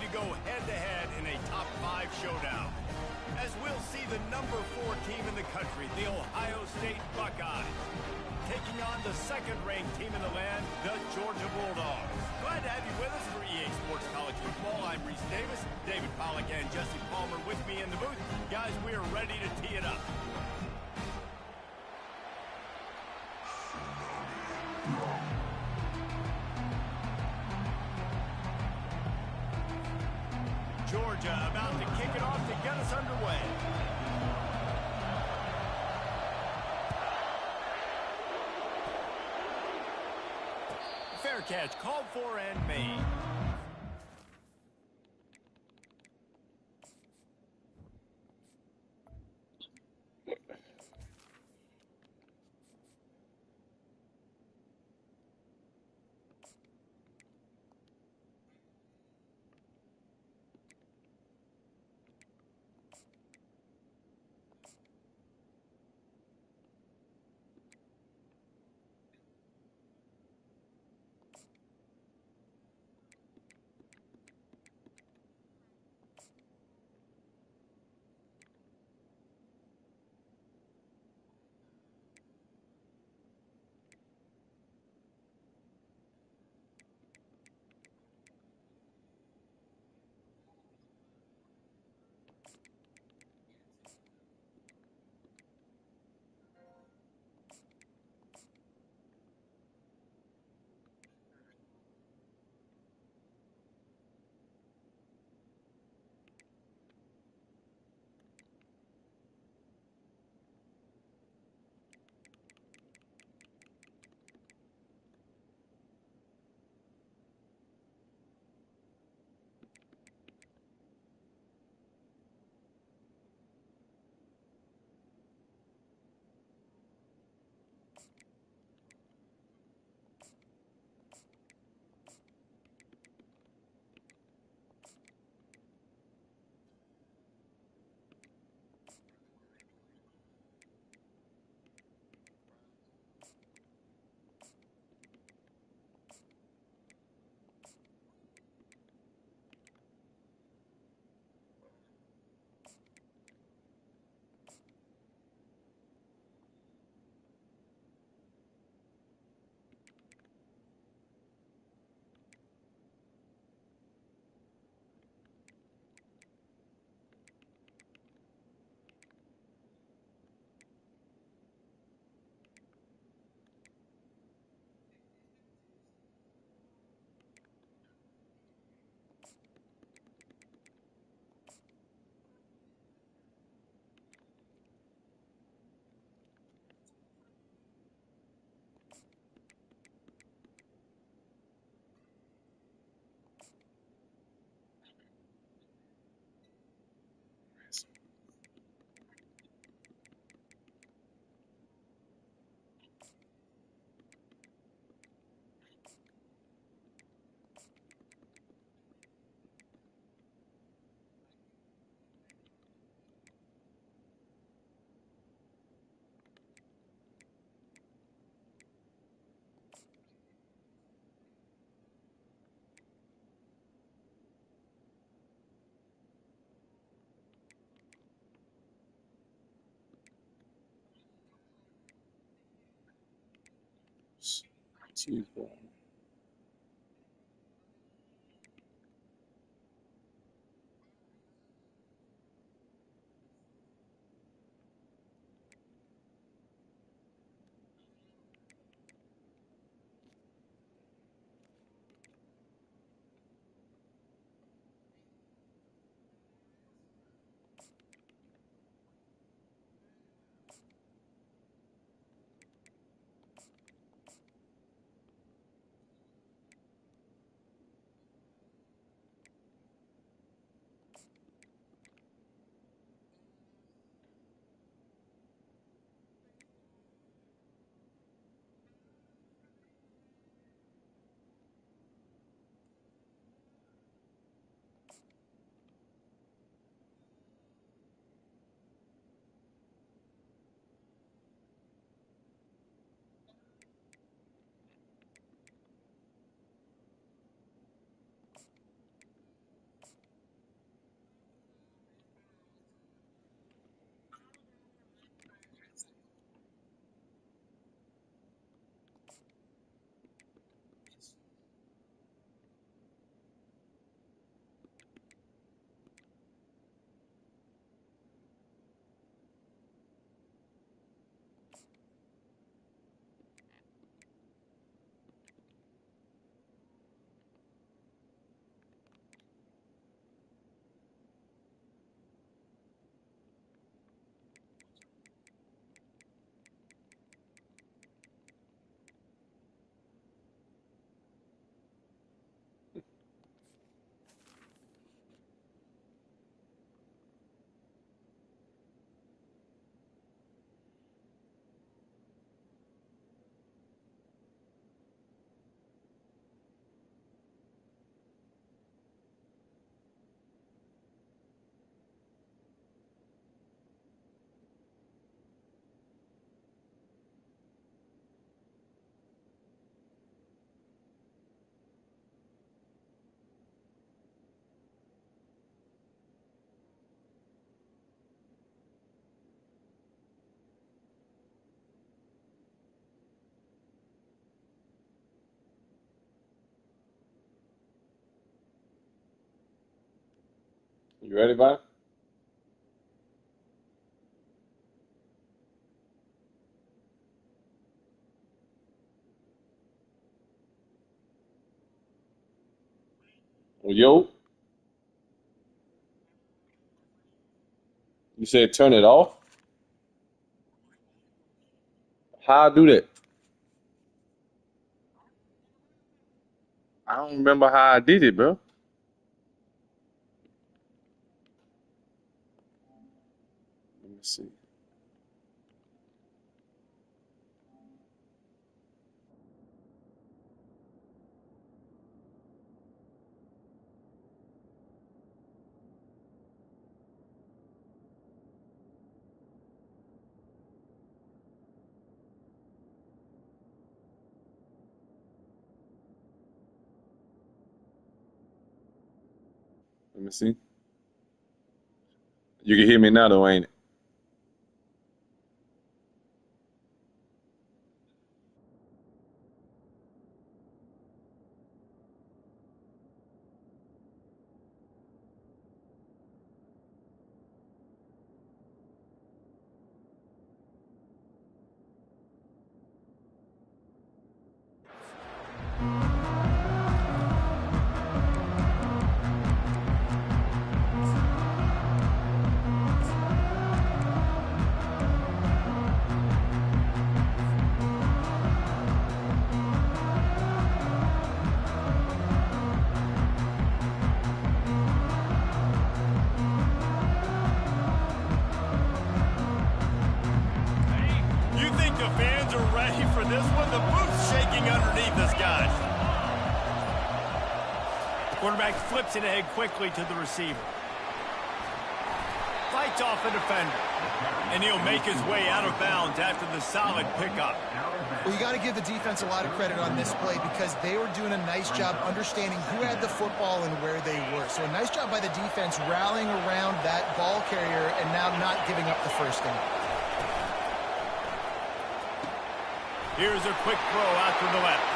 to go head-to-head in a top-5 showdown. As we'll see the number 4 team in the country, the Ohio State Buckeyes, taking on the second-ranked team in the land, the Georgia Bulldogs. Glad to have you with us for EA Sports College Football. I'm Reese Davis, David Pollack and Jesse Palmer with me in the booth. Guys, we are ready to tee it up. Georgia about to kick it off to get us underway. Fair catch called for and made. Too bad. You ready, bud? Yo, you said turn it off? How I do that? I don't remember how I did it, bro. Let me see. Let me see. You can hear me now, though, ain't it? You think the fans are ready for this one? The booth's shaking underneath us, guys. Quarterback flips it ahead quickly to the receiver. Fights off a defender. And he'll make his way out of bounds after the solid pickup. Well, you got to give the defense a lot of credit on this play because they were doing a nice job understanding who had the football and where they were. So a nice job by the defense rallying around that ball carrier and now not giving up the first down. Here's a quick throw out to the left.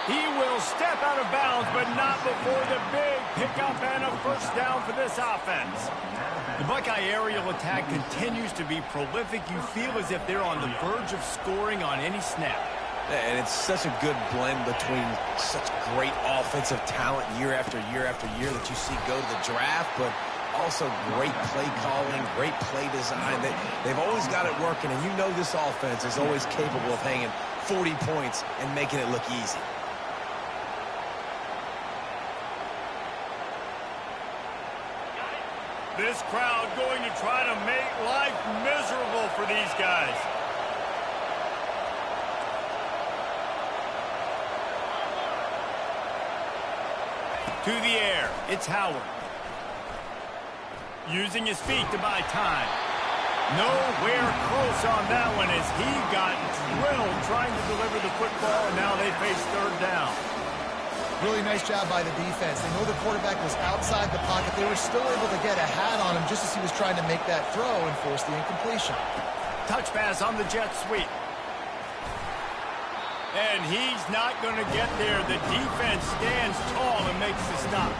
He will step out of bounds, but not before the big pickup and a first down for this offense. The Buckeye aerial attack continues to be prolific. You feel as if they're on the verge of scoring on any snap. And it's such a good blend between such great offensive talent year after year after year that you see go to the draft, but also great play calling, great play design. They've always got it working, and you know this offense is always capable of hanging 40 points and making it look easy. This crowd going to try to make life miserable for these guys. To the air, it's Howard. Using his feet to buy time. Nowhere close on that one as he got drilled trying to deliver the football, and now they face third down. Really nice job by the defense. They know the quarterback was outside the pocket. They were still able to get a hat on him just as he was trying to make that throw and force the incompletion. Touch pass on the jet sweep. And he's not going to get there. The defense stands tall and makes the stop.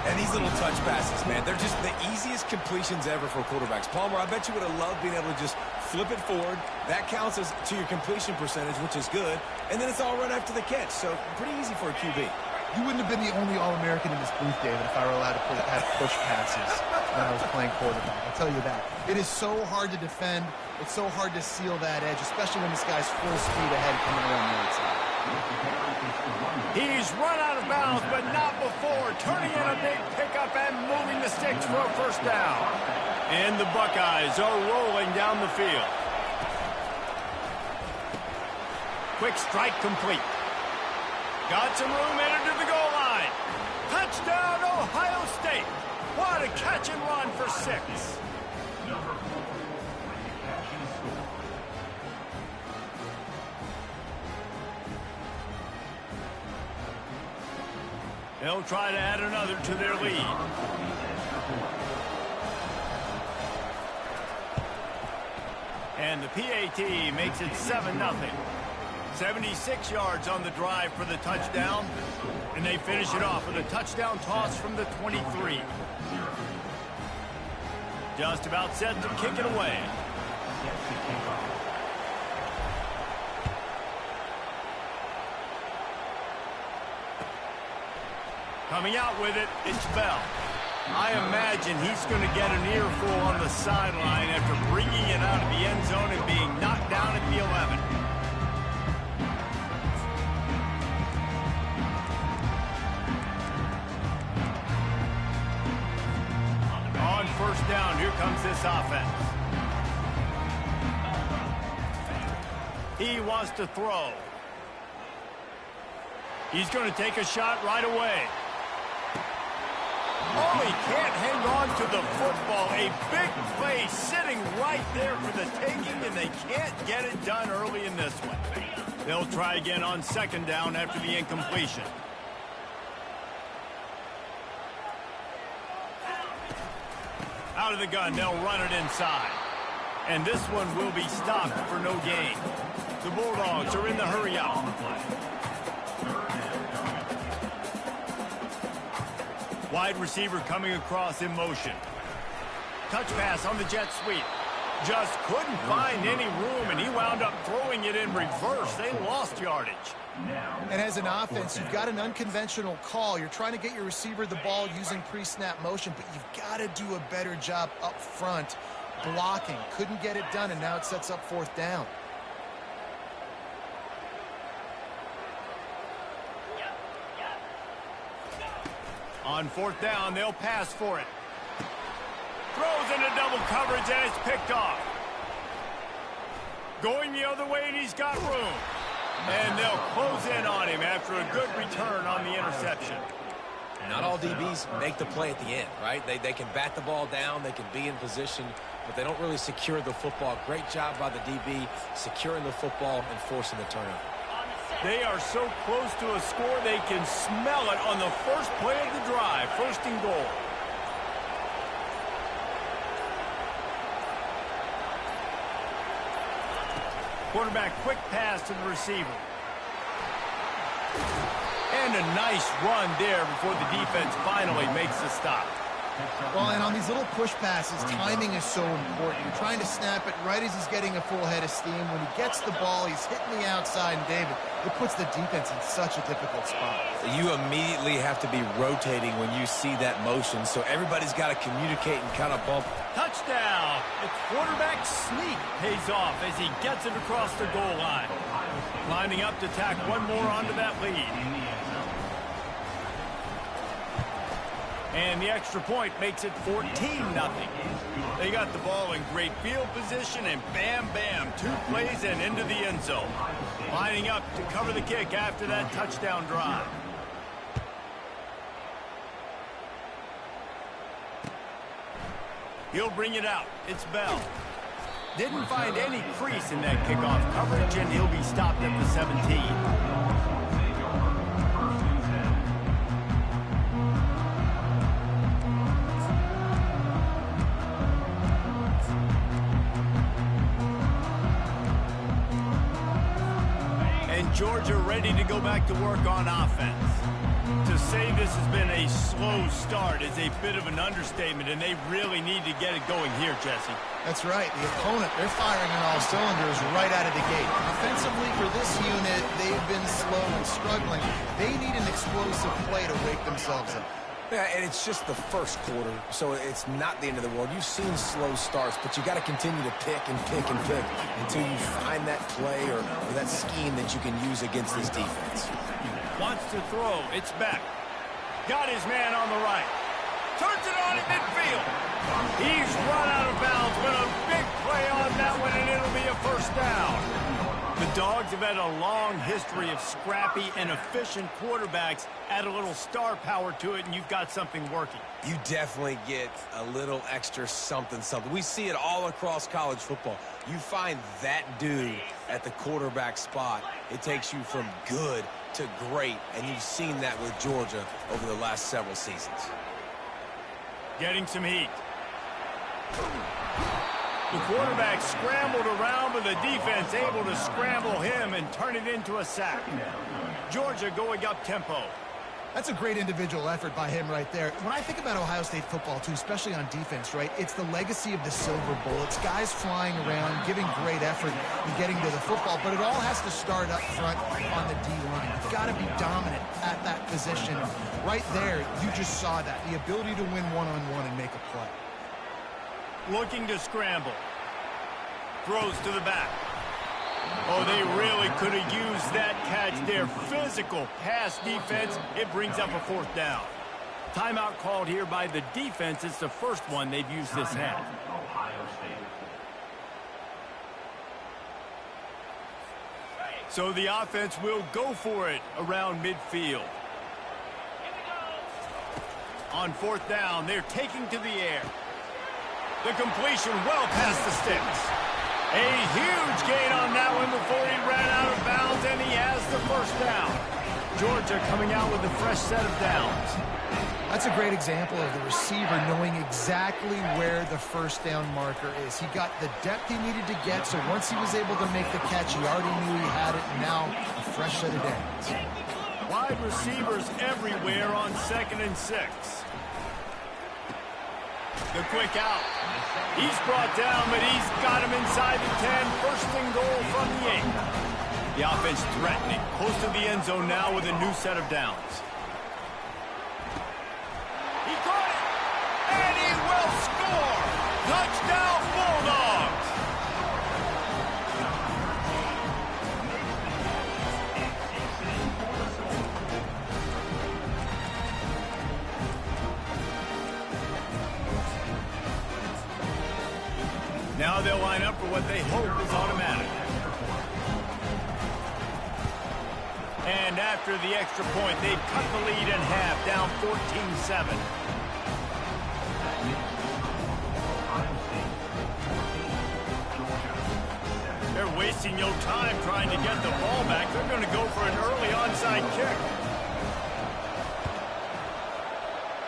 And these little touch passes, man, they're just the easiest completions ever for quarterbacks. Palmer, I bet you would have loved being able to just flip it forward. That counts as to your completion percentage, which is good. And then it's all right after the catch. So pretty easy for a QB. You wouldn't have been the only All-American in this booth, David, if I were allowed to have push passes when I was playing quarterback. I'll tell you that. It is so hard to defend. It's so hard to seal that edge, especially when this guy's full speed ahead coming around the outside. He's run out of bounds, but not before turning in a big pickup and moving the sticks for a first down. And the Buckeyes are rolling down the field. Quick strike complete. Got some room headed to the goal line. Touchdown, Ohio State. What a catch and run for 6. They'll try to add another to their lead. And the PAT makes it 7-0. 76 yards on the drive for the touchdown. And they finish it off with a touchdown toss from the 23. Just about set to kick it away. Coming out with it, it's Bell. I imagine he's going to get an earful on the sideline after bringing it out of the end zone and being knocked down at the 11. On first down, here comes this offense. He wants to throw. He's going to take a shot right away. Oh, he can't hang on to the football. A big play sitting right there for the taking, and they can't get it done early in this one. They'll try again on second down after the incompletion. Out of the gun, they'll run it inside. And this one will be stopped for no gain. The Bulldogs are in the hurry out. Wide receiver coming across in motion. Touch pass on the jet sweep. Just couldn't find any room, and he wound up throwing it in reverse. They lost yardage. And as an offense, you've got an unconventional call. You're trying to get your receiver the ball using pre-snap motion, but you've got to do a better job up front blocking. Couldn't get it done, and now it sets up fourth down. On fourth down, they'll pass for it. Throws into double coverage, and it's picked off. Going the other way, and he's got room. And they'll close in on him after a good return on the interception. Not all DBs make the play at the end, right? They can bat the ball down, they can be in position, but they don't really secure the football. Great job by the DB securing the football and forcing the turnover. They are so close to a score, they can smell it on the first play of the drive. First and goal. Quarterback quick pass to the receiver. And a nice run there before the defense finally makes the stop. Well, and on these little push passes, timing is so important. You're trying to snap it right as he's getting a full head of steam. When he gets the ball, he's hitting the outside, and David, it puts the defense in such a difficult spot. You immediately have to be rotating when you see that motion, so everybody's got to communicate and kind of bump. Touchdown! The quarterback sneak pays off as he gets it across the goal line. Lining up to tack one more onto that lead. And the extra point makes it 14-0. They got the ball in great field position, and bam, bam, 2 plays and into the end zone. Lining up to cover the kick after that touchdown drive. He'll bring it out. It's Bell. Didn't find any crease in that kickoff coverage, and he'll be stopped at the 17. Georgia ready to go back to work on offense. To say this has been a slow start is a bit of an understatement, and they really need to get it going here, Jesse. That's right. The opponent, they're firing on all cylinders right out of the gate. Offensively, for this unit, they've been slow and struggling. They need an explosive play to wake themselves up. Yeah, and it's just the first quarter, so it's not the end of the world. You've seen slow starts, but you got to continue to pick and pick and pick until you find that play or that scheme that you can use against this defense. Wants to throw. It's back. Got his man on the right. Turns it on in midfield. He's run out of bounds, but a big play on that one, and it'll be a first down. The Dogs have had a long history of scrappy and efficient quarterbacks. Add a little star power to it, and you've got something working. You definitely get a little extra something. We see it all across college football. You find that dude at the quarterback spot, it takes you from good to great, and you've seen that with Georgia over the last several seasons. Getting some heat. The quarterback scrambled around, but the defense able to scramble him and turn it into a sack. Georgia going up tempo. That's a great individual effort by him right there. When I think about Ohio State football, too, especially on defense, right, it's the legacy of the Silver Bullets, guys flying around, giving great effort and getting to the football, but it all has to start up front on the D-line. You've got to be dominant at that position. Right there, you just saw that, the ability to win one-on-one and make a play. Looking to scramble. Throws to the back. Oh, they really could have used that catch there. Physical pass defense. It brings up a 4th down. Timeout called here by the defense. It's the first one they've used this half. So the offense will go for it around midfield. On 4th down, they're taking to the air. The completion well past the sticks. A huge gain on that one before he ran out of bounds, and he has the 1st down. Georgia coming out with a fresh set of downs. That's a great example of the receiver knowing exactly where the 1st down marker is. He got the depth he needed to get, so once he was able to make the catch, he already knew he had it, and now a fresh set of downs. Wide receivers everywhere on 2nd and 6. The quick out. He's brought down, but he's got him inside the 10. 1st and goal from the 8. The offense threatening. Close to the end zone now with a new set of downs. He caught it! And he will score! Touchdown Bulldogs! Now they'll line up for what they hope is automatic. And after the extra point, they've cut the lead in half, down 14-7. They're wasting no time trying to get the ball back. They're going to go for an early onside kick.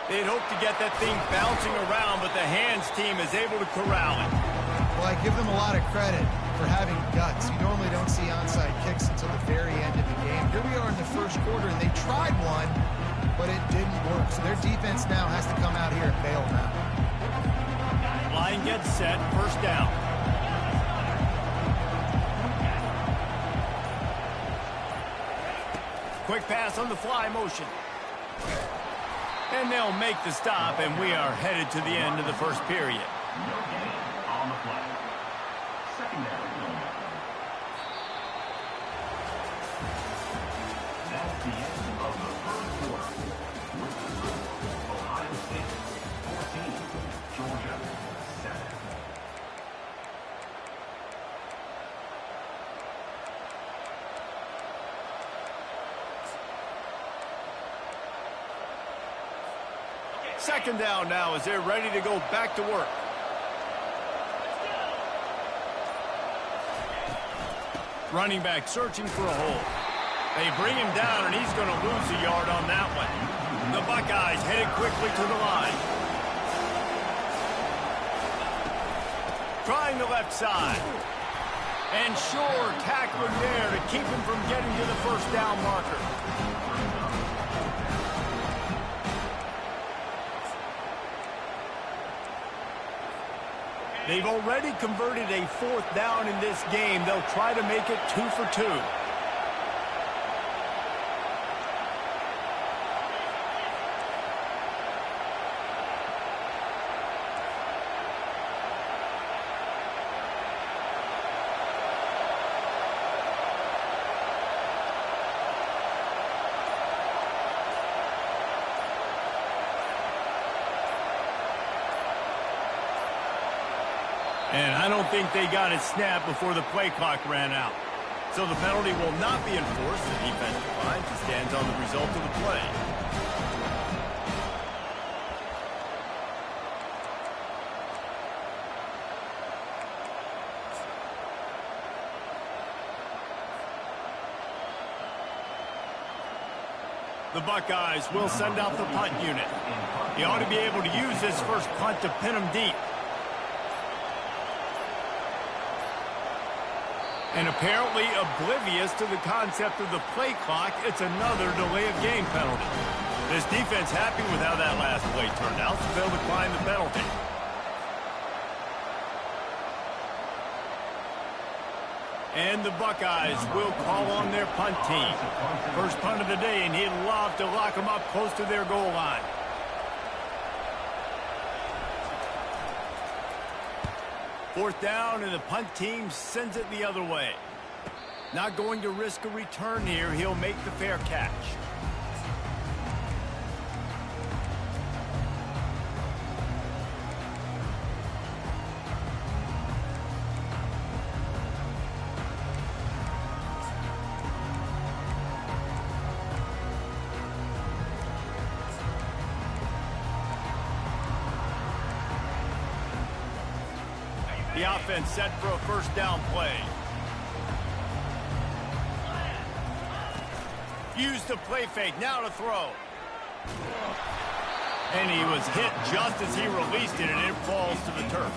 They'd hope to get that thing bouncing around, but the hands team is able to corral it. Well, I give them a lot of credit for having guts. You normally don't see onside kicks until the very end of the game. Here we are in the 1st quarter, and they tried one, but it didn't work. So their defense now has to come out here and bail them out. Line gets set, 1st down. Quick pass on the fly motion. And they'll make the stop, and we are headed to the end of the 1st period. On the play. Secondary. That's the end of the 1st quarter. With the score, Ohio State 14, Georgia 7. Second down now as they're ready to go back to work. Running back searching for a hole. They bring him down, and he's going to lose a yard on that one. The Buckeyes headed quickly to the line. Trying the left side. And sure, tackling there to keep him from getting to the 1st down marker. They've already converted a 4th down in this game. They'll try to make it 2 for 2. And I don't think they got it snapped before the play clock ran out. So the penalty will not be enforced. The defensive line stands on the result of the play. The Buckeyes will send out the punt unit. He ought to be able to use this first punt to pin him deep. And apparently oblivious to the concept of the play clock, it's another delay of game penalty. This defense happy with how that last play turned out, so they'll decline the penalty. And the Buckeyes will call on their punt team. First punt of the day, and he'd love to lock them up close to their goal line. Fourth down, and the punt team sends it the other way. Not going to risk a return here. He'll make the fair catch. The offense set for a first down play. Use the play fake, now to throw. And he was hit just as he released it, and it falls to the turf.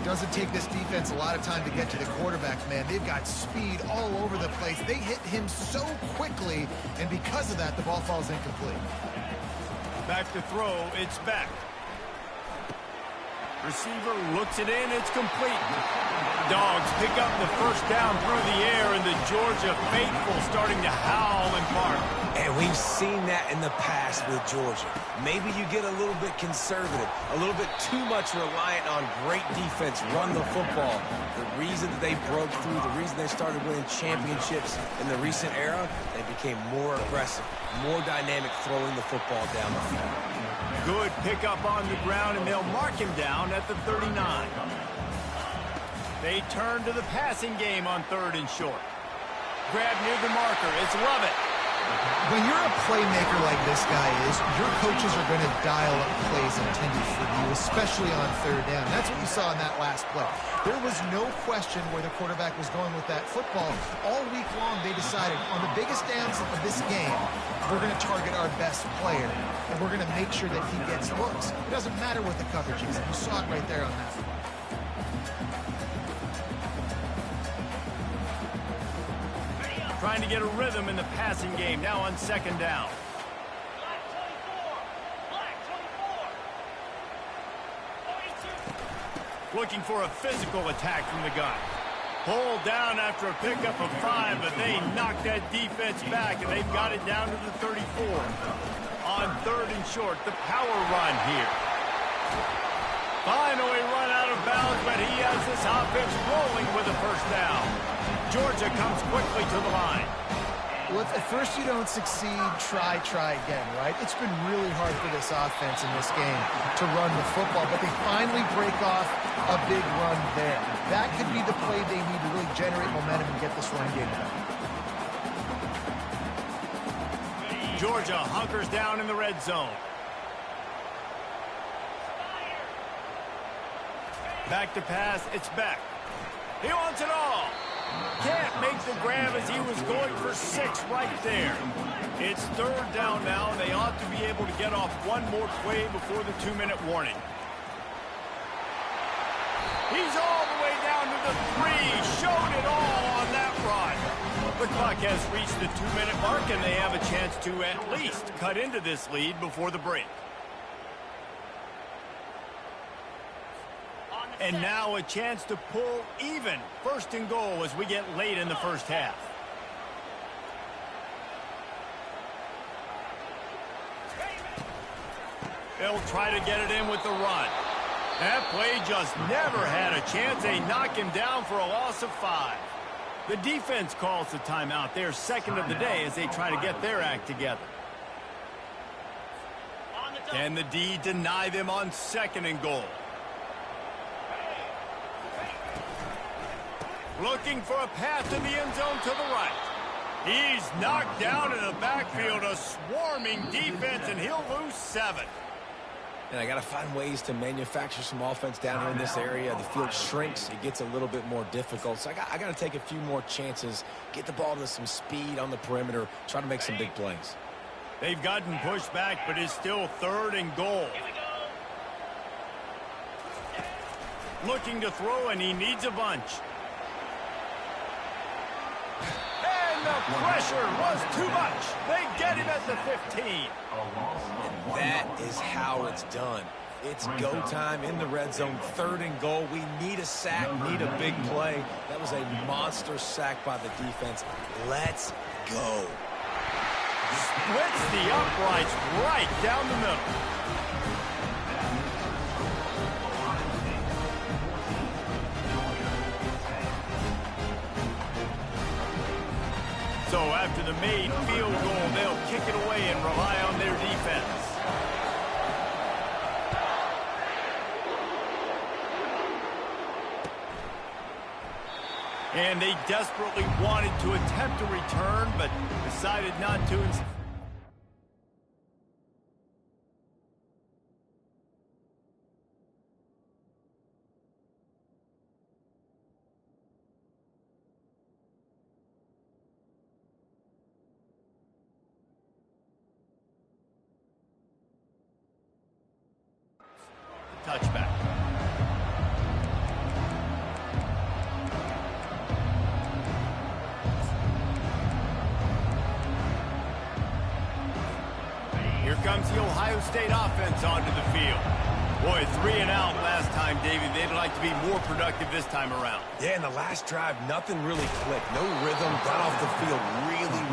Doesn't take this defense a lot of time to get to the quarterback, man. They've got speed all over the place. They hit him so quickly, and because of that, the ball falls incomplete. Back to throw, it's back. Receiver looks it in, it's complete. Dogs pick up the first down through the air, and the Georgia faithful starting to howl and bark. And we've seen that in the past with Georgia. Maybe you get a little bit conservative, a little bit too much reliant on great defense, run the football. The reason that they broke through, the reason they started winning championships in the recent era, they became more aggressive, more dynamic throwing the football down the field. Good pickup on the ground, and they'll mark him down at the 39. They turn to the passing game on third and short. Grab near the marker. It's Lovett. When you're a playmaker like this guy is, your coaches are going to dial up plays intended for you, especially on third down. That's what you saw in that last play. There was no question where the quarterback was going with that football. All week long, they decided on the biggest downs of this game, we're going to target our best player, and we're going to make sure that he gets looks. It doesn't matter what the coverage is. You saw it right there on that play. Trying to get a rhythm in the passing game, now on second down. Looking for a physical attack from the gun. Pulled down after a pickup of 5, but they knocked that defense back, and they've got it down to the 34. On third and short, the power run here. Finally run out of bounds, but he has this offense rolling with a first down. Georgia comes quickly to the line. Well, if at first you don't succeed, try again, right? It's been really hard for this offense in this game to run the football, but they finally break off a big run there. That could be the play they need to really generate momentum and get this run game done. Georgia hunkers down in the red zone. Back to pass, it's back. He wants it all. Can't make the grab as he was going for 6 right there. It's third down now, and they ought to be able to get off one more play before the 2-minute warning. He's all the way down to the 3. Showed it all on that run. The clock has reached the 2-minute mark, and they have a chance to at least cut into this lead before the break. And now a chance to pull even. First and goal as we get late in the first half. They'll try to get it in with the run. That play just never had a chance. They knock him down for a loss of 5. The defense calls the timeout. Their second of the day as they try to get their act together. Can the D deny them on second and goal? Looking for a pass to the end zone to the right. He's knocked down in the backfield, a swarming defense, and he'll lose 7. And I got to find ways to manufacture some offense down here in this area. The field shrinks. It gets a little bit more difficult. So I got to take a few more chances, get the ball to some speed on the perimeter, try to make some big plays. They've gotten pushed back, but it's still third and goal. Looking to throw, and he needs a bunch. the pressure was too much. They get him at the 15. And that is how it's done. It's go time in the red zone, 3rd and goal. We need a sack, need a big play. That was a monster sack by the defense. Let's go. Splits the uprights right down the middle. So after the made field goal, they'll kick it away and rely on their defense. And they desperately wanted to attempt a return, but decided not to. Touchback. Here comes the Ohio State offense onto the field. Boy, 3 and out last time, Davey. They'd like to be more productive this time around. Yeah, in the last drive, nothing really clicked. No rhythm, got off the field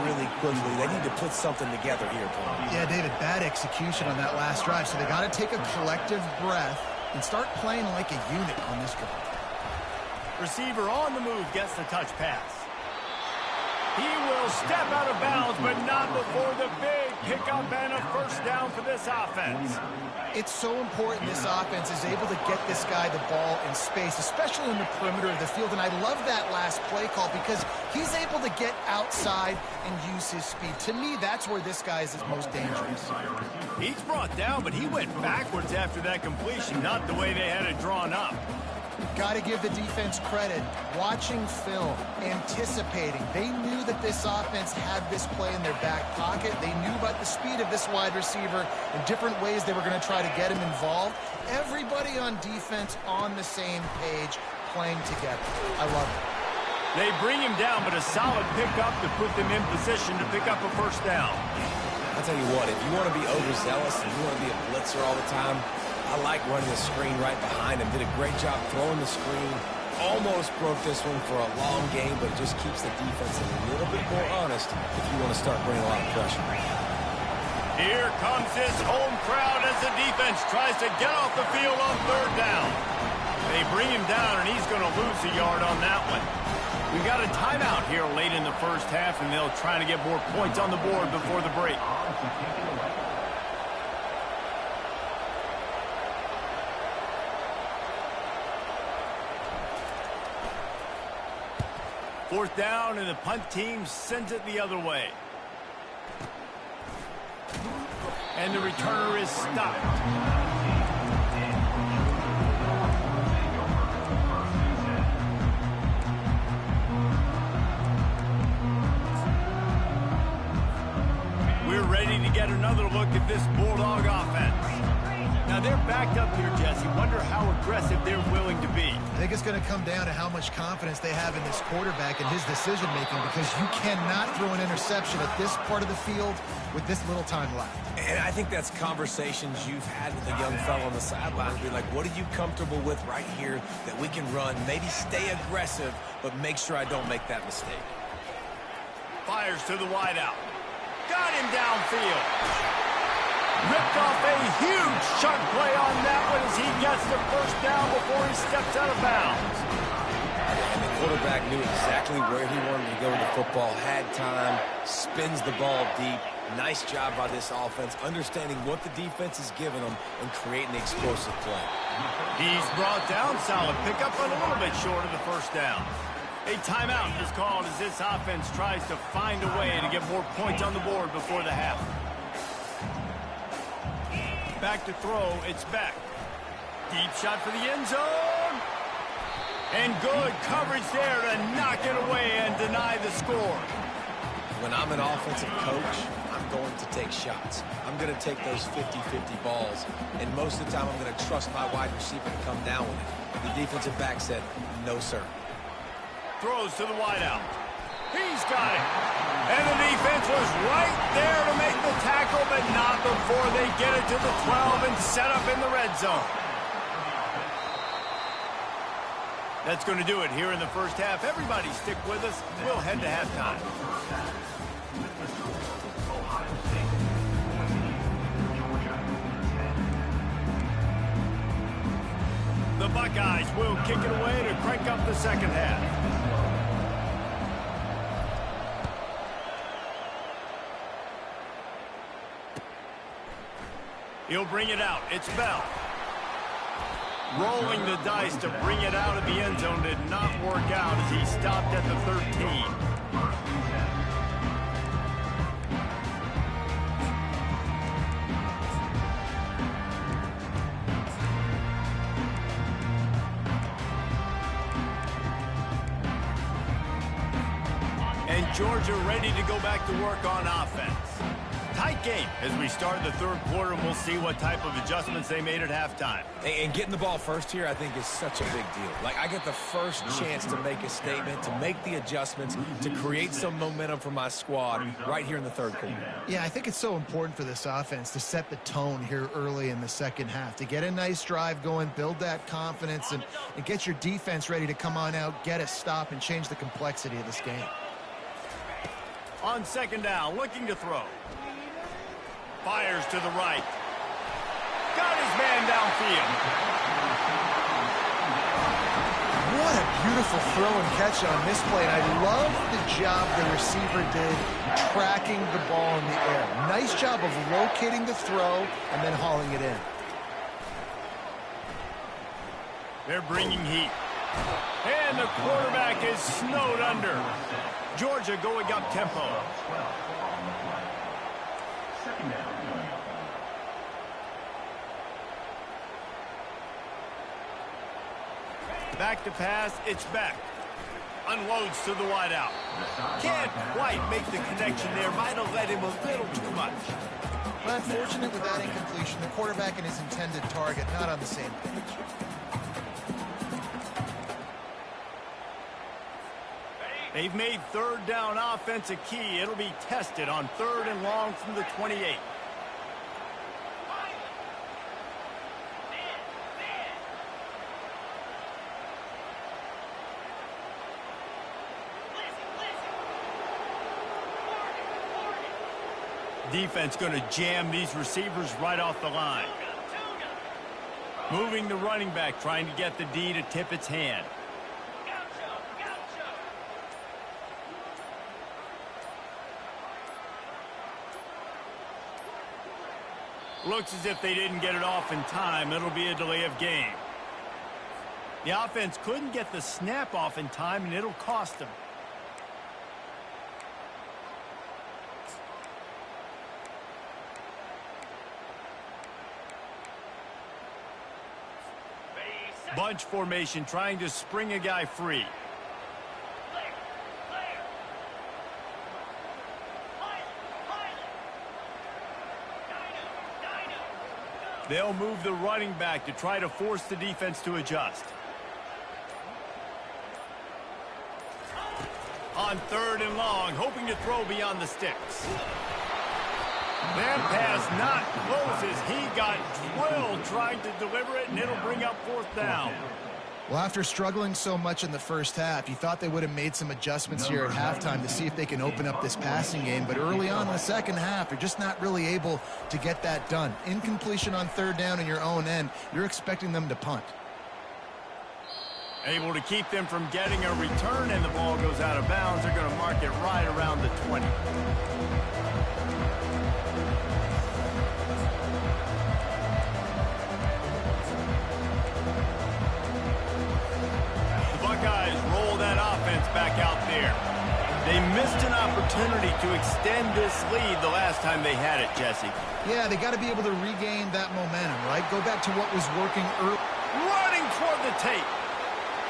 really quickly. They need to put something together here, Paul. Yeah, David, bad execution on that last drive, so they got to take a collective breath and start playing like a unit on this drive. Receiver on the move gets the touch pass. He will step out of bounds, but not before the big pickup and a first down for this offense. It's so important this offense is able to get this guy the ball in space, especially in the perimeter of the field. And I love that last play call because he's able to get outside and use his speed. To me, that's where this guy is most dangerous. He's brought down, but he went backwards after that completion, not the way they had it drawn up. Got to give the defense credit. Watching film, anticipating. They knew that this offense had this play in their back pocket. They knew about the speed of this wide receiver and different ways they were going to try to get him involved. Everybody on defense on the same page, playing together. I love it. They bring him down, but a solid pickup to put them in position to pick up a first down. I'll tell you what, if you want to be overzealous and you want to be a blitzer all the time, I like running the screen right behind him. Did a great job throwing the screen. Almost broke this one for a long game, but it just keeps the defense a little bit more honest if you want to start bringing a lot of pressure. Here comes his home crowd as the defense tries to get off the field on 3rd down. They bring him down, and he's going to lose a yard on that one. We got a timeout here late in the first half, and they'll try to get more points on the board before the break. Fourth down, and the punt team sends it the other way. And the returner is stopped. We're ready to get another look at this Bulldog offense. Now, they're backed up here, Jesse. Wonder how aggressive they're willing to be. I think it's going to come down to how much confidence they have in this quarterback and his decision-making, because you cannot throw an interception at this part of the field with this little time left. And I think that's conversations you've had with a young fellow on the sideline. Be like, what are you comfortable with right here that we can run? Maybe stay aggressive, but make sure I don't make that mistake. Fires to the wideout. Got him downfield. Ripped off a huge chunk play on that one as he gets the first down before he steps out of bounds. And the quarterback knew exactly where he wanted to go with the football, had time, spins the ball deep. Nice job by this offense, understanding what the defense is giving them and creating the explosive play. He's brought down, solid pickup, but a little bit short of the first down. A timeout is called as this offense tries to find a way to get more points on the board before the half. Back to throw, it's back. Deep shot for the end zone. And good coverage there to knock it away and deny the score. When I'm an offensive coach, I'm going to take shots. I'm going to take those 50-50 balls. And most of the time, I'm going to trust my wide receiver to come down with it. The defensive back said, no, sir. Throws to the wideout. He's got it. And the defense was right there to make the tackle, but not before they get it to the 12 and set up in the red zone. That's going to do it here in the first half. Everybody stick with us. We'll head to halftime. The Buckeyes will kick it away to crank up the second half. He'll bring it out. It's Bell. Rolling the dice to bring it out of the end zone did not work out as he stopped at the 13. And Georgia ready to go back to work on offense. Tight game as we start the third quarter, and we'll see what type of adjustments they made at halftime. And getting the ball first here, I think, is such a big deal. Like, I get the first chance to make a statement, to make the adjustments, to create some momentum for my squad right here in the third quarter. Yeah, I think it's so important for this offense to set the tone here early in the second half, to get a nice drive going, build that confidence, and get your defense ready to come on out, get a stop, and change the complexity of this game. On second down, looking to throw. Fires to the right. Got his man downfield. What a beautiful throw and catch on this play. And I love the job the receiver did tracking the ball in the air. Nice job of locating the throw and then hauling it in. They're bringing heat. And the quarterback is snowed under. Georgia going up tempo. Back to pass, it's back. Unloads to the wideout. Can't quite make the connection there. Might have led him a little too much. Well, unfortunate with that incompletion. The quarterback and his intended target not on the same page. They've made third down offense a key. It'll be tested on third and long from the 28. Defense going to jam these receivers right off the line. Moving the running back, trying to get the D to tip its hand. Looks as if they didn't get it off in time. It'll be a delay of game. The offense couldn't get the snap off in time, and it'll cost them. Bunch formation, trying to spring a guy free. They'll move the running back to try to force the defense to adjust. On third and long, hoping to throw beyond the sticks. That pass not close as he got drilled trying to deliver it, and it'll bring up fourth down. Well, after struggling so much in the first half, you thought they would have made some adjustments here at halftime to see if they can open up this passing game. But early on in the second half, you're just not really able to get that done. Incompletion on third down in your own end, you're expecting them to punt. Able to keep them from getting a return, and the ball goes out of bounds. They're going to mark it right around the 20. Buckeyes roll that offense back out there. They missed an opportunity to extend this lead the last time they had it, Jesse. Yeah, they got to be able to regain that momentum, right? Go back to what was working early. Running toward the tape.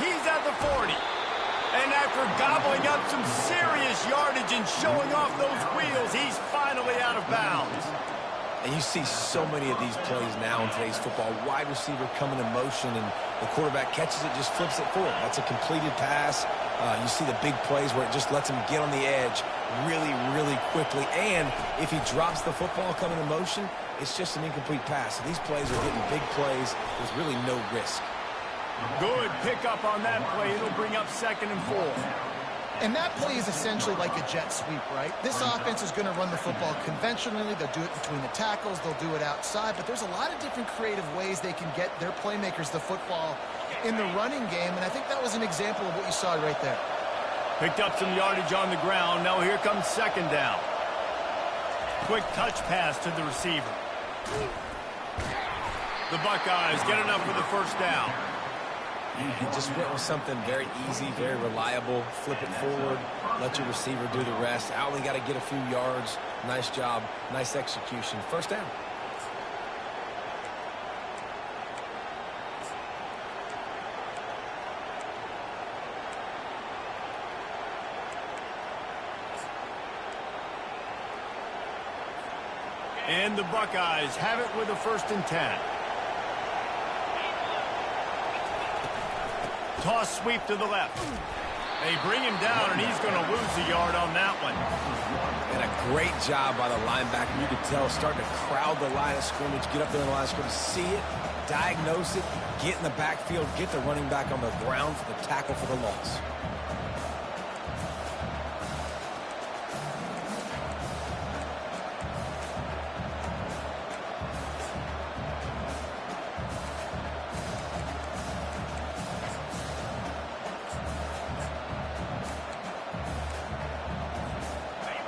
He's at the 40. And after gobbling up some serious yardage and showing off those wheels, he's finally out of bounds. And you see so many of these plays now in today's football. Wide receiver coming in motion, and the quarterback catches it, just flips it forward. That's a completed pass. You see the big plays where it just lets him get on the edge really, really quickly. And if he drops the football coming in motion, it's just an incomplete pass. So these plays are getting big plays with really no risk. Good pickup on that play. It'll bring up 2nd and 4. And that play is essentially like a jet sweep, right? This offense is going to run the football conventionally. They'll do it between the tackles. They'll do it outside. But there's a lot of different creative ways they can get their playmakers the football in the running game. And I think that was an example of what you saw right there. Picked up some yardage on the ground. Now here comes 2nd down. Quick touch pass to the receiver. The Buckeyes get enough for the 1st down. He just went with something very easy, very reliable. Flip it forward, let your receiver do the rest. I only got to get a few yards. Nice job, nice execution. 1st down. And the Buckeyes have it with a 1st and 10. Toss sweep to the left. They bring him down, and he's going to lose a yard on that one. And a great job by the linebacker. You could tell starting to crowd the line of scrimmage, get up there in the line of scrimmage, see it, diagnose it, get in the backfield, get the running back on the ground for the tackle for the loss.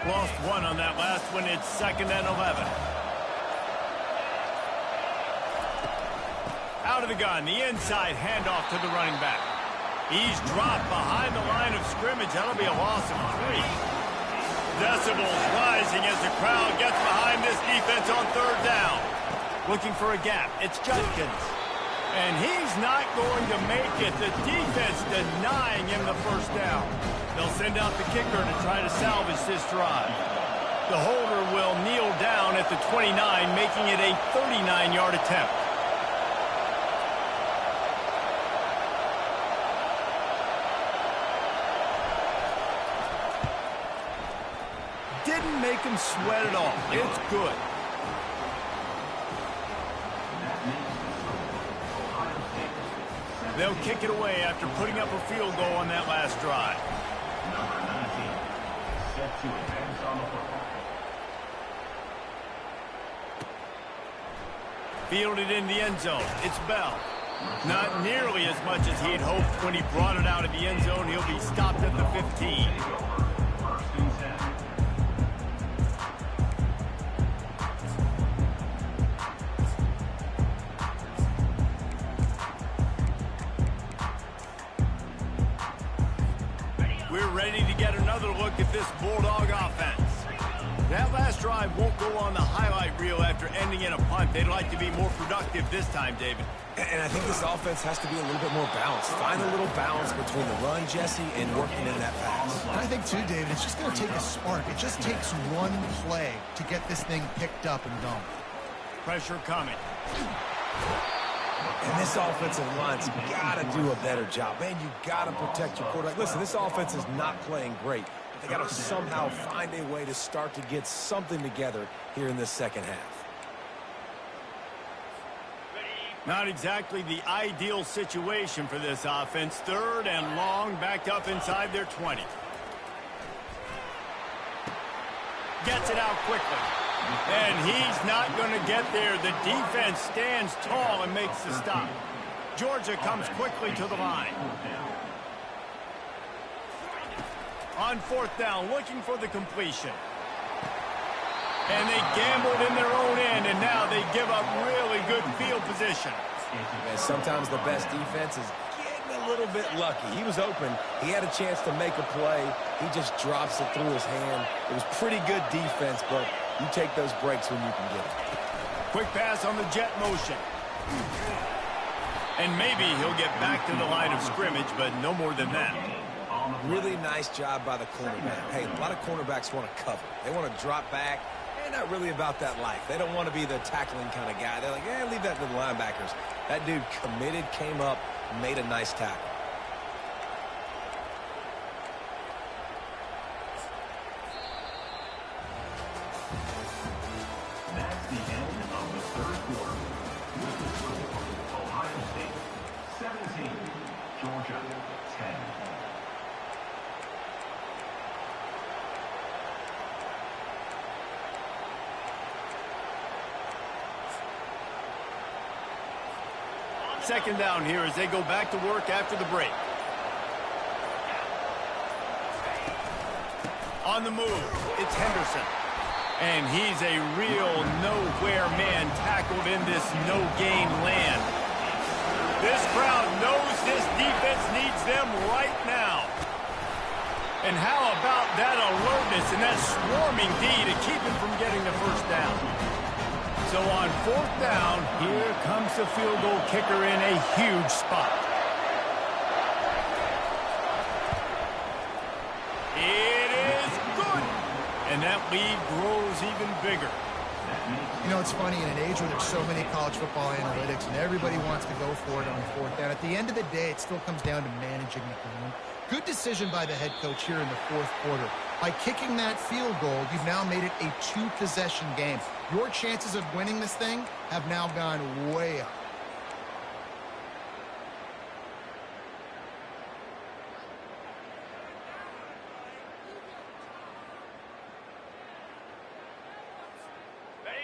Lost 1 on that last one. It's 2nd and 11. Out of the gun, the inside handoff to the running back. He's dropped behind the line of scrimmage. That'll be a loss of 3. Decibels rising as the crowd gets behind this defense on 3rd down. Looking for a gap. It's Judkins. And he's not going to make it. The defense denying him the 1st down. They'll send out the kicker to try to salvage this drive. The holder will kneel down at the 29, making it a 39-yard attempt. Didn't make him sweat at all. It's good. They'll kick it away after putting up a field goal on that last drive. Fielded in the end zone. It's Bell. Not nearly as much as he'd hoped when he brought it out of the end zone. He'll be stopped at the 15. We're ready to get another look at this Bulldog offense. That last drive won't go on the highlight reel after ending in a punt. They'd like to be more productive this time, David. And I think this offense has to be a little bit more balanced. Find a little balance between the run, Jesse, and working in that pass. And I think, too, David, it's just going to take a spark. It just takes one play to get this thing picked up and going. Pressure coming. And this offensive line's got to do a better job. Man, you got to protect your quarterback. Listen, this offense is not playing great. They got to somehow find a way to start to get something together here in this 2nd half. Not exactly the ideal situation for this offense. 3rd and long, backed up inside their 20. Gets it out quickly. And he's not going to get there. The defense stands tall and makes the stop. Georgia comes quickly to the line. On 4th down, looking for the completion. And they gambled in their own end, and now they give up really good field position. And sometimes the best defense is getting a little bit lucky. He was open. He had a chance to make a play. He just drops it through his hand. It was pretty good defense, but you take those breaks when you can get it. Quick pass on the jet motion. And maybe he'll get back to the line of scrimmage, but no more than that. Really nice job by the cornerback. Hey, a lot of cornerbacks want to cover. They want to drop back. They're not really about that life. They don't want to be the tackling kind of guy. They're like, yeah, leave that to the linebackers. That dude committed, came up, made a nice tackle. second down here as they go back to work after the break. On the move, it's Henderson. And he's a real nowhere man tackled in this no-gain land. This crowd knows this defense needs them right now. And how about that alertness and that swarming D to keep him from getting the first down? So on fourth down, here comes the field goal kicker in a huge spot. It is good. And that lead grows even bigger. You know, it's funny, in an age where there's so many college football analytics and everybody wants to go for it on fourth down, at the end of the day, it still comes down to managing the game. Good decision by the head coach here in the fourth quarter. By kicking that field goal, you've now made it a two-possession game. Your chances of winning this thing have now gone way up.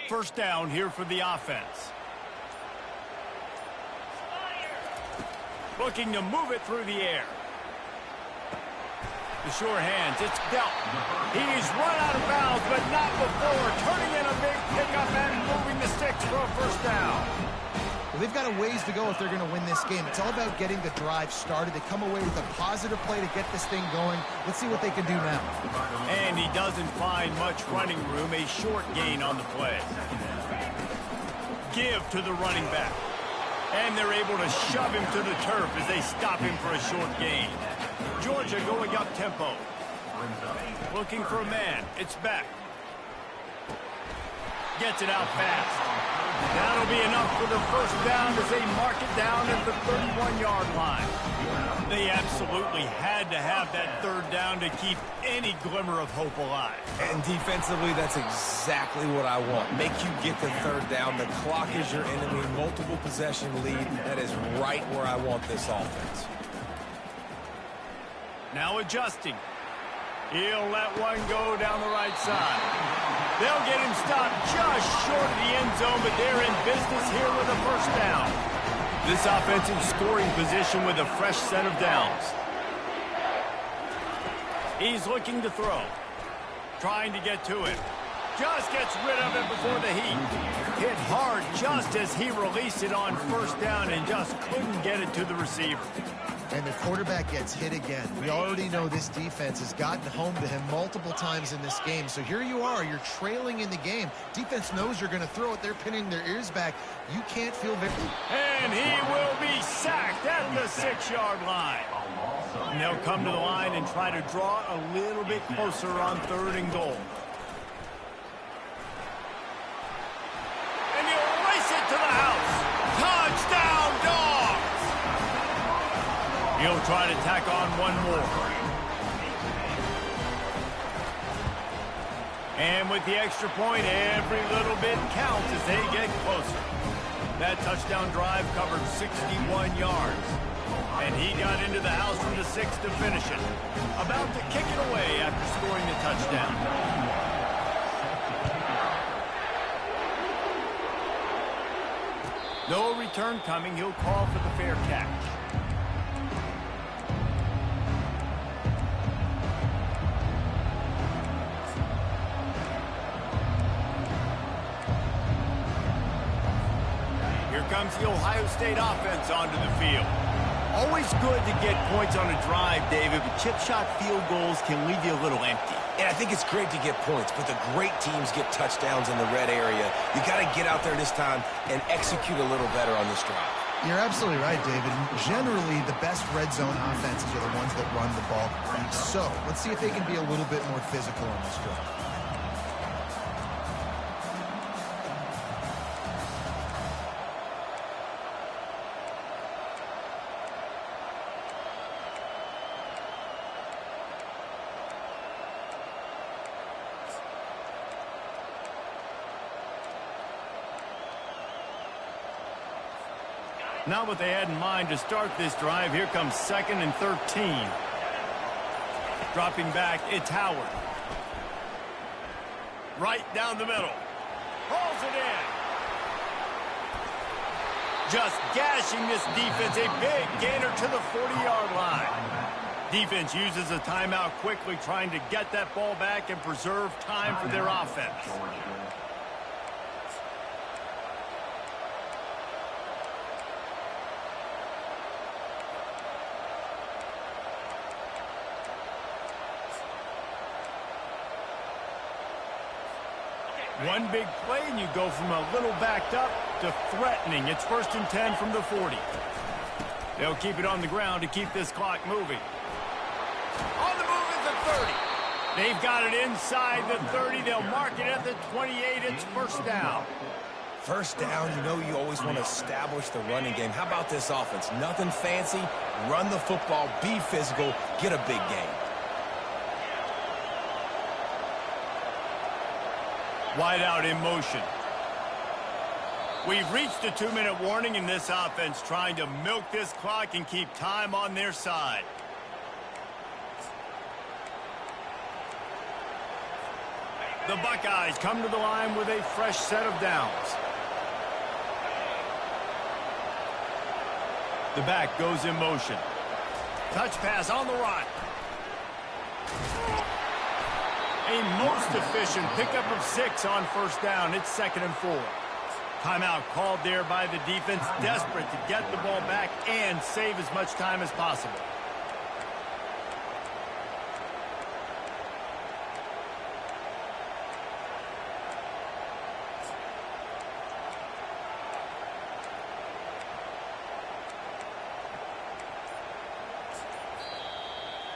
First down here for the offense. Looking to move it through the air. The sure hands, it's dealt. He's run out of bounds, but not before turning in a big pickup and moving the sticks for a first down. Well, they've got a ways to go if they're going to win this game. It's all about getting the drive started. They come away with a positive play to get this thing going. Let's see what they can do now. And he doesn't find much running room, a short gain on the play. Give to the running back. And they're able to shove him to the turf as they stop him for a short gain. Georgia going up tempo. Looking for a man. It's back. Gets it out fast. That'll be enough for the first down as they mark it down at the 31-yard line. They absolutely had to have that third down to keep any glimmer of hope alive. And defensively, that's exactly what I want. Make you get the third down. The clock is your enemy. Multiple possession lead. That is right where I want this offense. Now adjusting. He'll let one go down the right side. They'll get him stopped just short of the end zone, but they're in business here with a first down. This offensive scoring position with a fresh set of downs. He's looking to throw. Trying to get to it. Just gets rid of it before the heat. Hit hard just as he released it on first down and just couldn't get it to the receiver. And the quarterback gets hit again. We already know this defense has gotten home to him multiple times in this game. So here you are, you're trailing in the game. Defense knows you're going to throw it. They're pinning their ears back. You can't feel victory. And he will be sacked at the 6-yard line. And they'll come to the line and try to draw a little bit closer on 3rd and goal. And he'll race it to the house. Touchdown, Dogs! He'll try to tack on one more. And with the extra point, every little bit counts as they get closer. That touchdown drive covered 61 yards. And he got into the house from the 6 to finish it. About to kick it away after scoring the touchdown. No return coming. He'll call for the fair catch. Comes the Ohio State offense onto the field. Always good to get points on a drive, David, but chip shot field goals can leave you a little empty. And I think it's great to get points, but the great teams get touchdowns in the red area. You got to get out there this time and execute a little better on this drive. You're absolutely right, David. Generally, the best red zone offenses are the ones that run the ball deep. So let's see if they can be a little bit more physical on this drive. Not what they had in mind to start this drive. Here comes 2nd and 13. Dropping back, it's Howard. Right down the middle. Hauls it in. Just gashing this defense, a big gainer to the 40-yard line. Defense uses a timeout quickly, trying to get that ball back and preserve time for their offense. One big play, and you go from a little backed up to threatening. It's 1st and 10 from the 40. They'll keep it on the ground to keep this clock moving. On the move at the 30. They've got it inside the 30. They'll mark it at the 28. It's 1st down. First down, you know you always want to establish the running game. How about this offense? Nothing fancy. Run the football, be physical, get a big gain. Wide out in motion. We've reached a 2-minute warning in this offense, trying to milk this clock and keep time on their side. The Buckeyes come to the line with a fresh set of downs. The back goes in motion. Touch pass on the run. A most efficient pickup of 6 on 1st down. It's 2nd and 4. Timeout called there by the defense, desperate to get the ball back and save as much time as possible.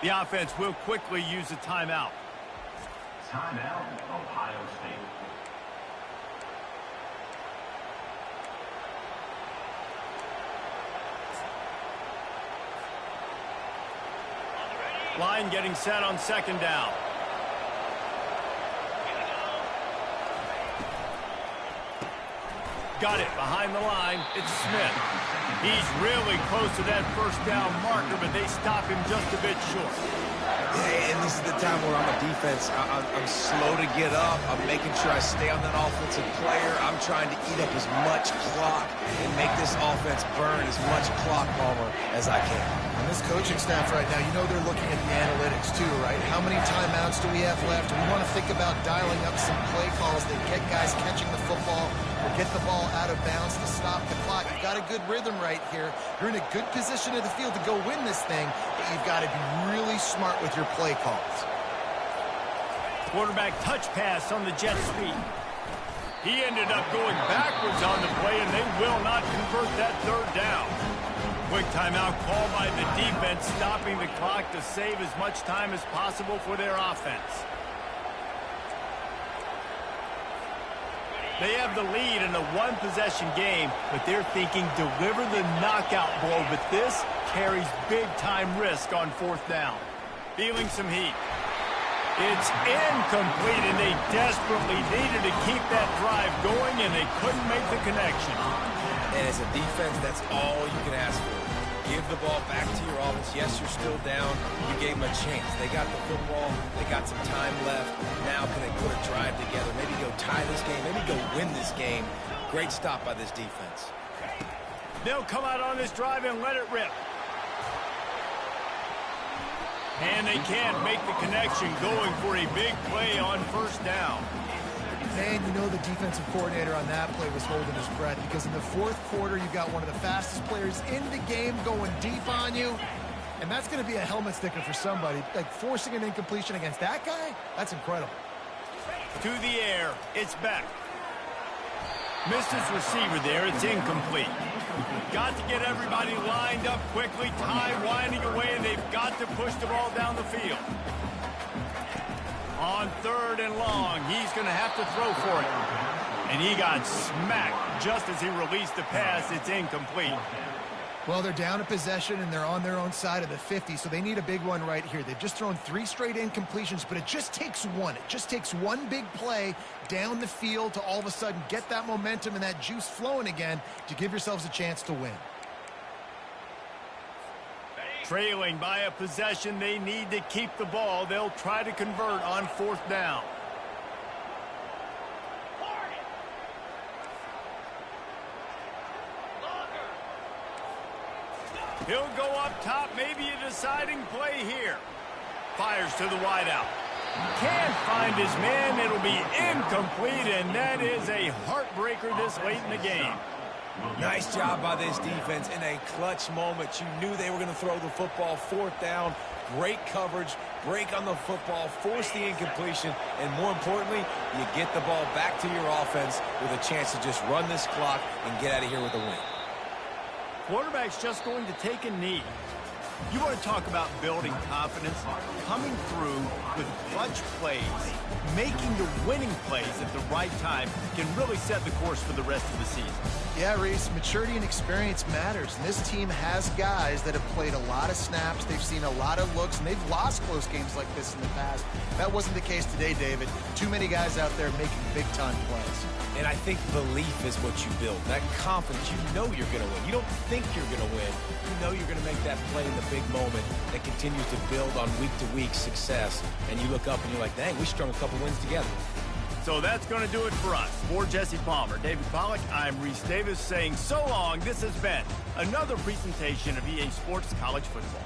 The offense will quickly use a timeout. Timeout, Ohio State. Line getting set on 2nd down. Got it behind the line. It's Smith. He's really close to that 1st down marker, but they stop him just a bit short. And this is the time where I'm a defense. I'm slow to get up. I'm making sure I stay on that offensive player. I'm trying to eat up as much clock and make this offense burn as much clock, Palmer, as I can. And this coaching staff right now, you know they're looking at the analytics too, right? How many timeouts do we have left? We want to think about dialing up some play calls that get guys catching the football or get the ball out of bounds to stop the clock. You've got a good rhythm right here. You're in a good position of the field to go win this thing, but you've got to be really smart with your play calls. Quarterback touch pass on the jet sweep. He ended up going backwards on the play, and they will not convert that 3rd down. Quick timeout called by the defense, stopping the clock to save as much time as possible for their offense. They have the lead in a 1-possession game, but they're thinking deliver the knockout blow, but this carries big-time risk on 4th down. Feeling some heat. It's incomplete, and they desperately needed to keep that drive going, and they couldn't make the connection. And as a defense, that's all you can ask for. Give the ball back to your offense. Yes, you're still down. You gave them a chance. They got the football. They got some time left. Now can they put a drive together? Maybe go tie this game. Maybe go win this game. Great stop by this defense. They'll come out on this drive and let it rip. And they can't make the connection, going for a big play on 1st down. And you know the defensive coordinator on that play was holding his breath, because in the 4th quarter, you've got one of the fastest players in the game going deep on you. And that's going to be a helmet sticker for somebody. Like, forcing an incompletion against that guy, that's incredible. To the air, it's back. Missed his receiver there, it's incomplete. Got to get everybody lined up quickly, time winding away, and they've got to push the ball down the field. On 3rd and long, he's going to have to throw for it. And he got smacked just as he released the pass. It's incomplete. Well, they're down a possession, and they're on their own side of the 50, so they need a big one right here. They've just thrown 3 straight incompletions, but it just takes one. It just takes one big play down the field to all of a sudden get that momentum and that juice flowing again to give yourselves a chance to win. Trailing by a possession, they need to keep the ball. They'll try to convert on 4th down. He'll go up top, maybe a deciding play here. Fires to the wideout. Can't find his man. It'll be incomplete, and that is a heartbreaker this late in the game. Nice job by this defense in a clutch moment. You knew they were going to throw the football. Fourth down, great coverage, break on the football, force the incompletion, and more importantly, you get the ball back to your offense with a chance to just run this clock and get out of here with a win. Quarterback's just going to take a knee. You want to talk about building confidence? Coming through with clutch plays, making the winning plays at the right time can really set the course for the rest of the season. Yeah, Reese, maturity and experience matters. And this team has guys that have played a lot of snaps. They've seen a lot of looks, and they've lost close games like this in the past. That wasn't the case today, David. Too many guys out there making big-time plays. And I think belief is what you build. That confidence, you know you're going to win. You don't think you're going to win. You know you're going to make that play in the big moment that continues to build on week-to-week success. And you look up and you're like, dang, we strung a couple wins together. So that's going to do it for us. For Jesse Palmer, David Pollack, I'm Reese Davis saying so long. This has been another presentation of EA Sports College Football.